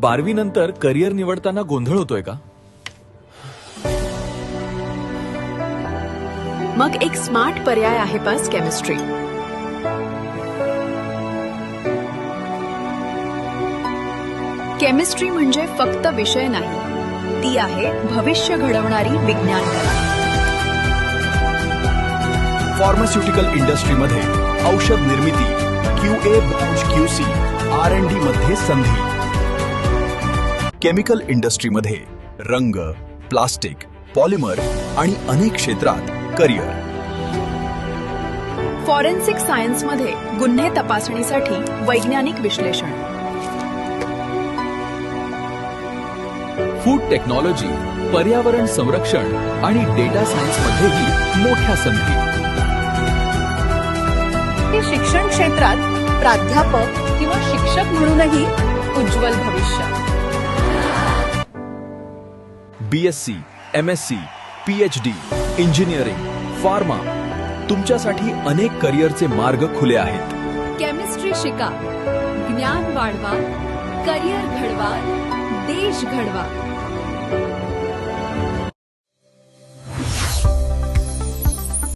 12वी नंतर करिअर निवडताना गोंधळ होतोय का? मग एक स्मार्ट पर्याय आहे पास केमिस्ट्री. केमिस्ट्री म्हणजे फक्त विषय नाही, ती आहे भविष्य घडवणारी विज्ञान कला. फार्मास्युटिकल इंडस्ट्रीमध्ये औषध निर्मिती, QA, QC, R&D मध्ये संधी. केमिकल इंडस्ट्रीमध्ये रंग, प्लास्टिक, पॉलिमर आणि अनेक क्षेत्रात करिअर. फॉरेन्सिक सायन्समध्ये गुन्हे तपासणीसाठी वैज्ञानिक विश्लेषण. फूड टेक्नॉलॉजी, पर्यावरण संरक्षण आणि डेटा सायन्समध्येही मोठ्या संधी. हे शिक्षण क्षेत्रात प्राध्यापक किंवा शिक्षक म्हणूनही उज्ज्वल भविष्य. BSc, MSc, PhD, engineering, pharma, तुमच्यासाठी अनेक करिअरचे मार्ग खुले आहेत. केमिस्ट्री शिका, ज्ञान वाढवा, करिअर घडवा, देश घडवा.